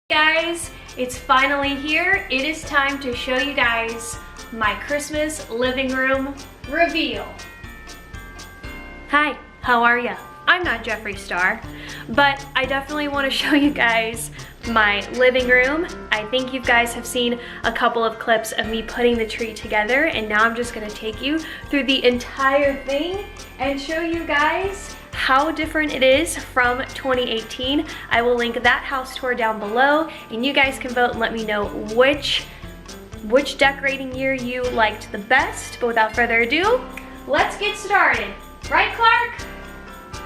Guys, it's finally here. It is time to show you guys my Christmas living room reveal. Hi, how are ya? I'm not Jeffree Star, but I definitely want to show you guys my living room. I think you guys have seen a couple of clips of me putting the tree together, and now I'm just gonna take you through the entire thing and show you guys how different it is from 2018. I will link that house tour down below, and you guys can vote and let me know which decorating year you liked the best. But without further ado, let's get started. Right, Clark?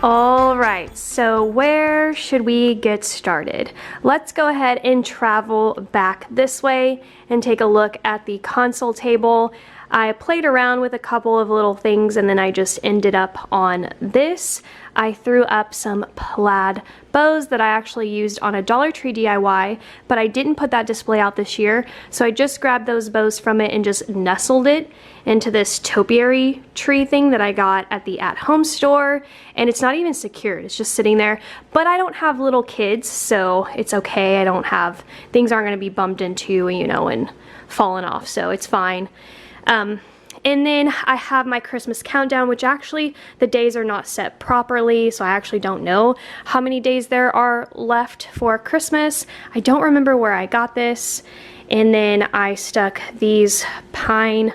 All right, so where should we get started? Let's go ahead and travel back this way and take a look at the console table. I played around with a couple of little things and then I just ended up on this. I threw up some plaid bows that I actually used on a Dollar Tree DIY, but I didn't put that display out this year, so I just grabbed those bows from it and just nestled it into this topiary tree thing that I got at the at-home store, and it's not even secured, it's just sitting there. But I don't have little kids, so it's okay. I don't have, things aren't gonna be bumped into, you know, and falling off, so it's fine. And then I have my Christmas countdown, which actually the days are not set properly, so I actually don't know how many days there are left for Christmas. I don't remember where I got this. And then I stuck these a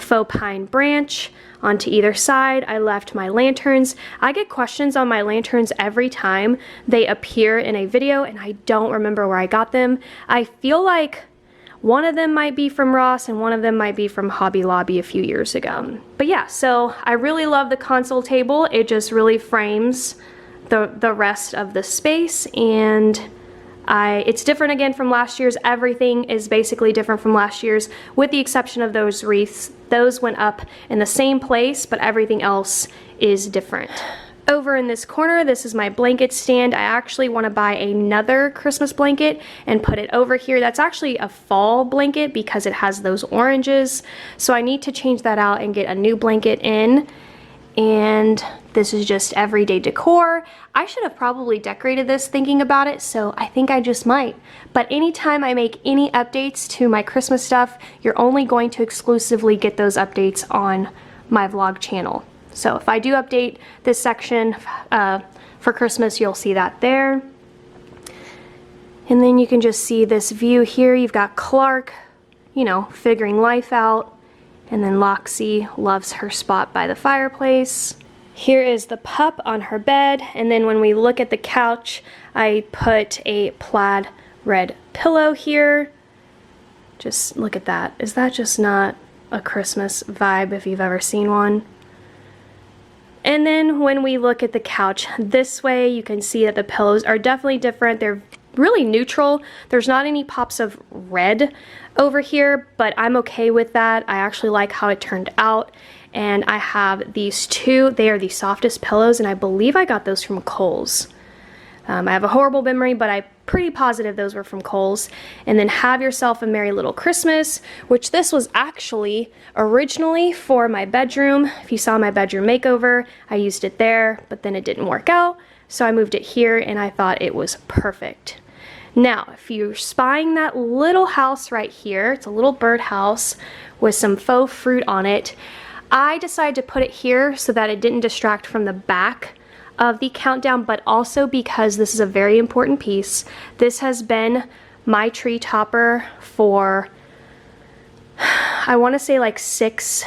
faux pine branch onto either side. I left my lanterns. I get questions on my lanterns every time they appear in a video, and I don't remember where I got them. I feel like one of them might be from Ross and one of them might be from Hobby Lobby a few years ago. But yeah, so I really love the console table. It just really frames the rest of the space, and it's different again from last year's. Everything is basically different from last year's with the exception of those wreaths. Those went up in the same place, but everything else is different. Over in this corner, this is my blanket stand. I actually want to buy another Christmas blanket and put it over here. That's actually a fall blanket because it has those oranges. So I need to change that out and get a new blanket in. And this is just everyday decor. I should have probably decorated this thinking about it, so I think I just might. But anytime I make any updates to my Christmas stuff, you're only going to exclusively get those updates on my vlog channel. So if I do update this section for Christmas, you'll see that there. And then you can just see this view here. You've got Clark, you know, figuring life out. And then Loxie loves her spot by the fireplace. Here is the pup on her bed. And then when we look at the couch, I put a plaid red pillow here. Just look at that. Is that just not a Christmas vibe if you've ever seen one? And then when we look at the couch this way, you can see that the pillows are definitely different. They're really neutral. There's not any pops of red over here, but I'm okay with that. I actually like how it turned out. And I have these two. They are the softest pillows, and I believe I got those from Kohl's. I have a horrible memory, but I'm pretty positive those were from Kohl's. And then Have Yourself a Merry Little Christmas, which this was actually originally for my bedroom. If you saw my bedroom makeover, I used it there, but then it didn't work out. So I moved it here, and I thought it was perfect. Now, if you're spying that little house right here, it's a little birdhouse with some faux fruit on it. I decided to put it here so that it didn't distract from the back of the countdown, but also because this is a very important piece. This has been my tree topper for, I want to say like six-ish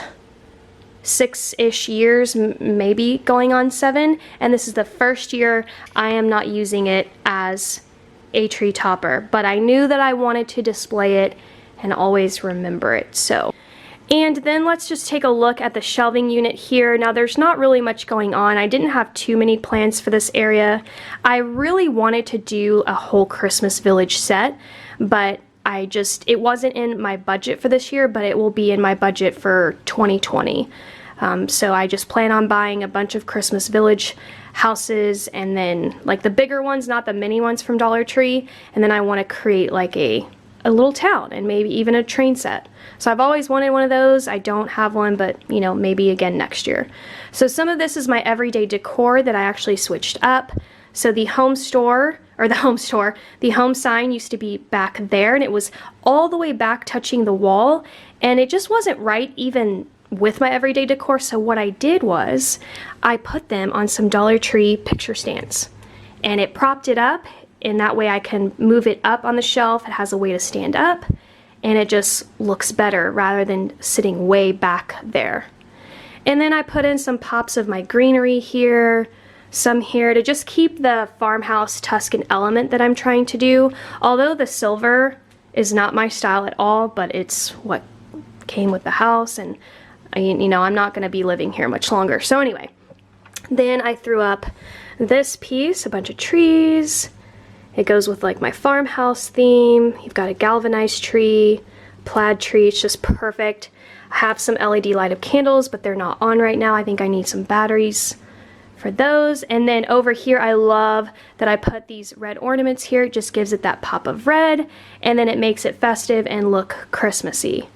years, maybe going on 7, and this is the first year I am not using it as a tree topper, but I knew that I wanted to display it and always remember it. So, and then let's just take a look at the shelving unit here. Now there's not really much going on. I didn't have too many plans for this area. I really wanted to do a whole Christmas village set, but it wasn't in my budget for this year, but it will be in my budget for 2020. So I just plan on buying a bunch of Christmas village houses, and then like the bigger ones, not the mini ones from Dollar Tree, and then I want to create like a little town and maybe even a train set. So I've always wanted one of those. I don't have one, but you know, maybe again next year. So some of this is my everyday decor that I actually switched up. So the home store or the home store, the home sign used to be back there, and it was all the way back touching the wall, and it just wasn't right even with my everyday decor. So what I did was I put them on some Dollar Tree picture stands, and it propped it up, and that way I can move it up on the shelf. It has a way to stand up, and it just looks better rather than sitting way back there. And then I put in some pops of my greenery here, some here, to just keep the farmhouse Tuscan element that I'm trying to do. Although the silver is not my style at all, but it's what came with the house, and you know, I'm not going to be living here much longer. So anyway, then I threw up this piece, a bunch of trees. It goes with like my farmhouse theme. You've got a galvanized tree, plaid tree. It's just perfect. I have some LED light up candles, but they're not on right now. I think I need some batteries for those. And then over here, I love that I put these red ornaments here. It just gives it that pop of red, and then it makes it festive and look Christmassy.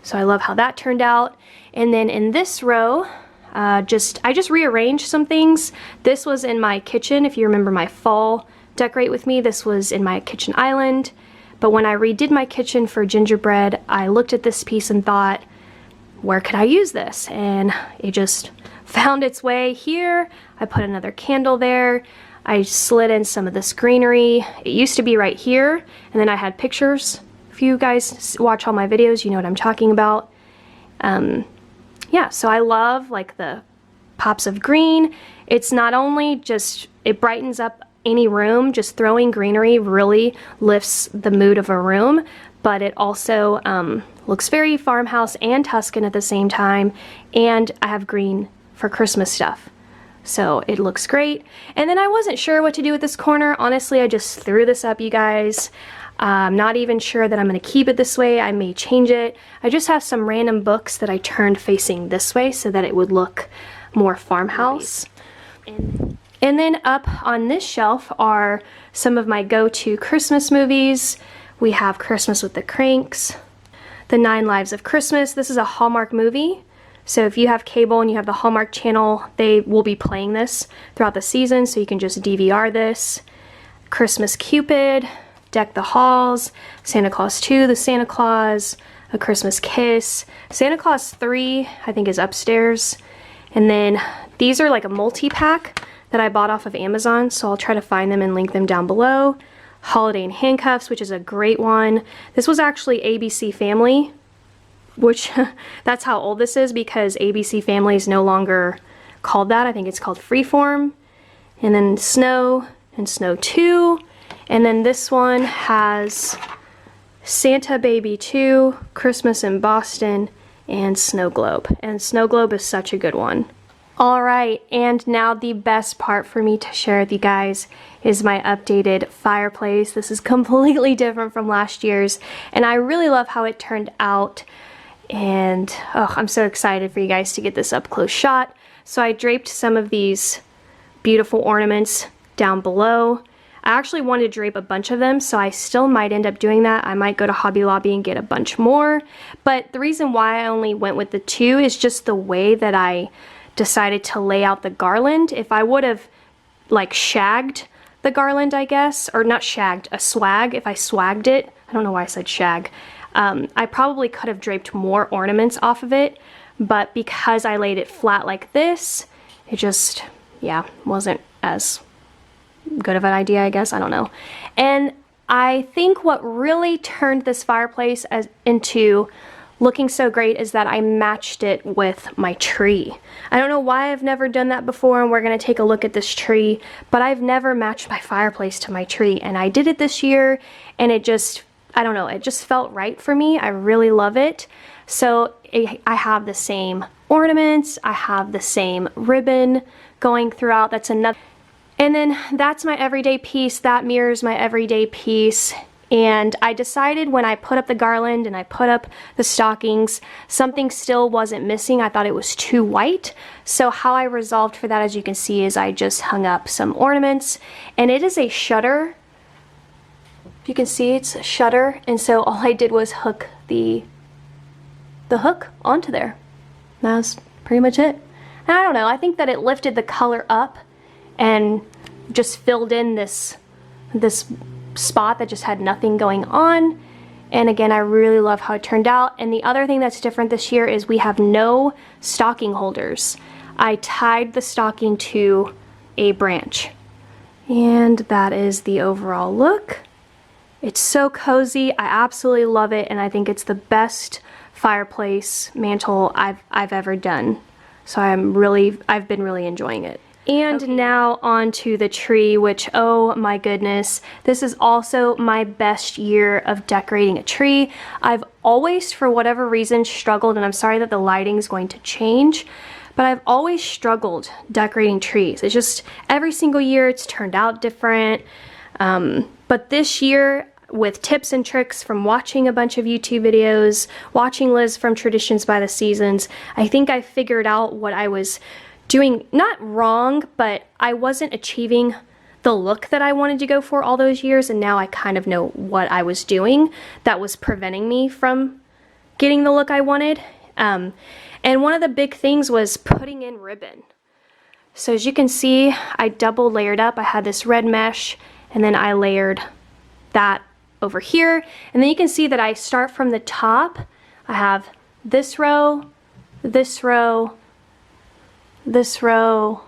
So I love how that turned out. And then in this row, I just rearranged some things. This was in my kitchen. If you remember my fall decorate with me, this was in my kitchen island. But when I redid my kitchen for gingerbread, I looked at this piece and thought, where could I use this? And it just found its way here. I put another candle there. I slid in some of this greenery. It used to be right here, and then I had pictures. If you guys watch all my videos, you know what I'm talking about. Yeah, so I love like the pops of green. It's not only just, it brightens up any room, just throwing greenery really lifts the mood of a room, but it also looks very farmhouse and Tuscan at the same time, and I have green for Christmas stuff. So it looks great. And then I wasn't sure what to do with this corner. Honestly, I just threw this up, you guys. I'm not even sure that I'm going to keep it this way. I may change it. I just have some random books that I turned facing this way so that it would look more farmhouse. And then up on this shelf are some of my go-to Christmas movies. We have Christmas with the Cranks, The 9 Lives of Christmas. This is a Hallmark movie. So if you have cable and you have the Hallmark channel, they will be playing this throughout the season, so you can just DVR this. Christmas Cupid, Deck the Halls, Santa Claus 2, The Santa Claus, A Christmas Kiss. Santa Claus 3, I think, is upstairs. And then these are like a multi-pack that I bought off of Amazon, so I'll try to find them and link them down below. Holiday in Handcuffs, which is a great one. This was actually ABC Family, which that's how old this is, because ABC Family is no longer called that. I think it's called Freeform. And then Snow and Snow 2. And then this one has Santa Baby 2, Christmas in Boston, and Snow Globe. And Snow Globe is such a good one. Alright, and now the best part for me to share with you guys is my updated fireplace. This is completely different from last year's, and I really love how it turned out. And oh, I'm so excited for you guys to get this up close shot. So I draped some of these beautiful ornaments down below. I actually wanted to drape a bunch of them, so I still might end up doing that. I might go to Hobby Lobby and get a bunch more. But the reason why I only went with the 2 is just the way that I decided to lay out the garland. If I would have like shagged the garland, I guess, or not shagged, a swag, if I swagged it, I don't know why I said shag, I probably could have draped more ornaments off of it, but because I laid it flat like this, it just, yeah, wasn't as good of an idea, I guess. I don't know. And I think what really turned this fireplace into looking so great is that I matched it with my tree. I don't know why I've never done that before, and we're going to take a look at this tree, but I've never matched my fireplace to my tree, and I did it this year, and it just, I don't know, it just felt right for me. I really love it. So I have the same ornaments, I have the same ribbon going throughout. That's another. And then that's my everyday piece. That mirrors my everyday piece. And I decided when I put up the garland and I put up the stockings, something still wasn't missing. I thought it was too white. So how I resolved for that, as you can see, is I just hung up some ornaments. And it is a shutter. If you can see, it's a shutter. And so all I did was hook the hook onto there. That was pretty much it. And I don't know, I think that it lifted the color up and just filled in this this spot that just had nothing going on. And again, I really love how it turned out. And the other thing that's different this year is we have no stocking holders. I tied the stocking to a branch. And that is the overall look. It's so cozy. I absolutely love it, and I think it's the best fireplace mantle I've ever done. So I've been really enjoying it. And okay, now on to the tree, which, oh my goodness, this is also my best year of decorating a tree. I've always, for whatever reason, struggled, and I'm sorry that the lighting is going to change, but I've always struggled decorating trees. It's just every single year it's turned out different. But this year, with tips and tricks from watching a bunch of YouTube videos, watching Liz from Traditions by the Seasons, I think I figured out what I was doing, not wrong, but I wasn't achieving the look that I wanted to go for all those years, and now I kind of know what I was doing that was preventing me from getting the look I wanted. And one of the big things was putting in ribbon. So as you can see, I double layered up. I had this red mesh, and then I layered that over here. And then you can see that I start from the top. I have this row, this row, this row,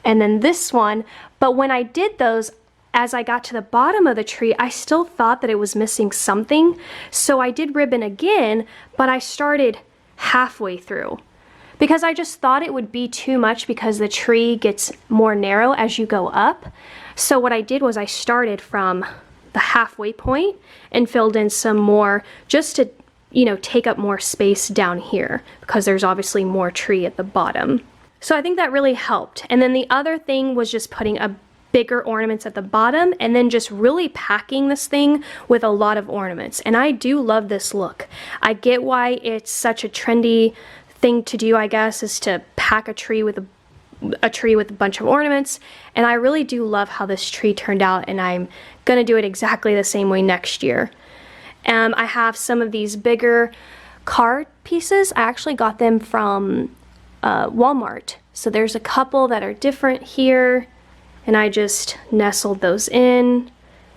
and then this one. But when I did those, as I got to the bottom of the tree, I still thought that it was missing something. So I did ribbon again, but I started halfway through, because I just thought it would be too much because the tree gets more narrow as you go up. So what I did was I started from the halfway point and filled in some more just to, you know, take up more space down here because there's obviously more tree at the bottom. So I think that really helped. And then the other thing was just putting a bigger ornaments at the bottom and then just really packing this thing with a lot of ornaments. And I do love this look. I get why it's such a trendy thing to do, I guess, is to pack a tree with a bunch of ornaments, and I really do love how this tree turned out, and I'm gonna do it exactly the same way next year. I have some of these bigger card pieces. I actually got them from Walmart, so there's a couple that are different here, and I just nestled those in.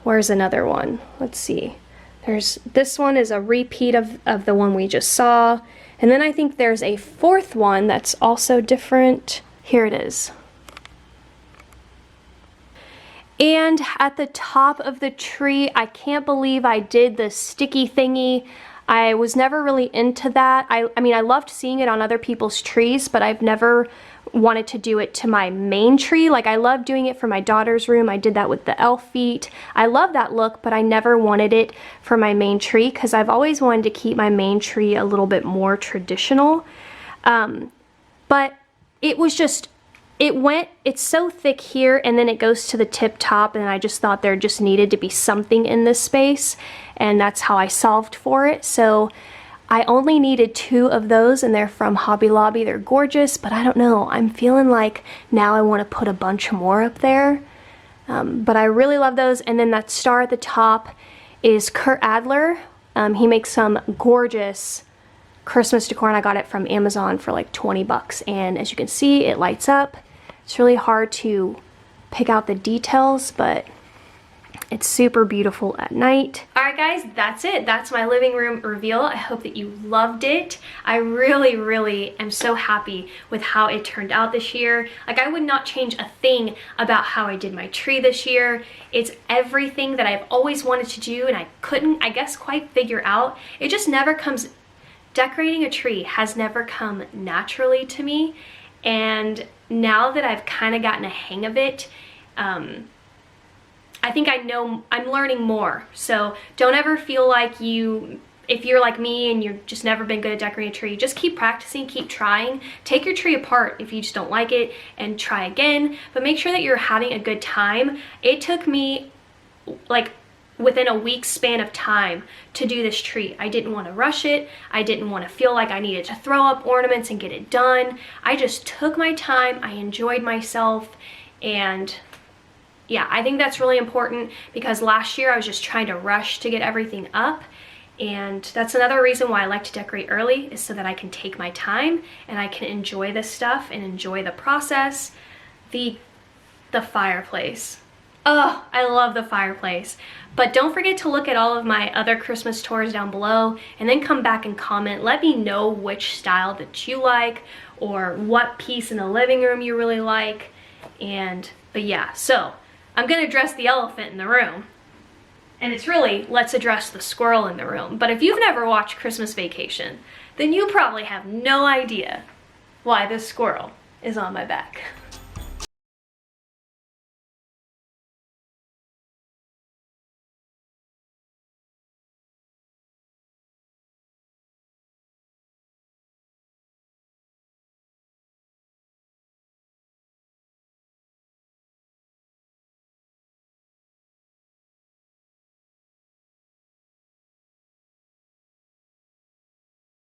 Where's another one? Let's see. This one is a repeat of the one we just saw, and then I think there's a fourth one that's also different. Here it is. And at the top of the tree, I can't believe I did the sticky thingy. I was never really into that. I mean, I loved seeing it on other people's trees, but I've never wanted to do it to my main tree. Like, I love doing it for my daughter's room. I did that with the elf feet. I love that look, but I never wanted it for my main tree because I've always wanted to keep my main tree a little bit more traditional. But it was just, it's so thick here, and then it goes to the tip top, and I just thought there just needed to be something in this space, and that's how I solved for it. So I only needed 2 of those, and they're from Hobby Lobby. They're gorgeous, but I don't know, I'm feeling like now I want to put a bunch more up there. But I really love those. And then that star at the top is Kurt Adler. He makes some gorgeous Christmas decor, and I got it from Amazon for like 20 bucks. And as you can see, it lights up. It's really hard to pick out the details, but it's super beautiful at night. All right, guys, that's it. That's my living room reveal. I hope that you loved it. I really, really am so happy with how it turned out this year. Like, I would not change a thing about how I did my tree this year. It's everything that I've always wanted to do, and I couldn't, I guess, quite figure out. It just never comes, decorating a tree has never come naturally to me. And now that I've kind of gotten a hang of it, I think I know I'm learning more. So don't ever feel like if you're like me and you've just never been good at decorating a tree, just keep practicing, keep trying. Take your tree apart if you just don't like it and try again, but make sure that you're having a good time. It took me like within a week's span of time to do this tree. I didn't want to rush it. I didn't want to feel like I needed to throw up ornaments and get it done. I just took my time. I enjoyed myself, and yeah, I think that's really important because last year I was just trying to rush to get everything up, and that's another reason why I like to decorate early, is so that I can take my time and I can enjoy this stuff and enjoy the process. The fireplace. Oh, I love the fireplace. But don't forget to look at all of my other Christmas tours down below and then come back and comment. Let me know which style that you like or what piece in the living room you really like. But yeah, so I'm gonna address the elephant in the room. And it's really, let's address the squirrel in the room. But if you've never watched Christmas Vacation, then you probably have no idea why this squirrel is on my back.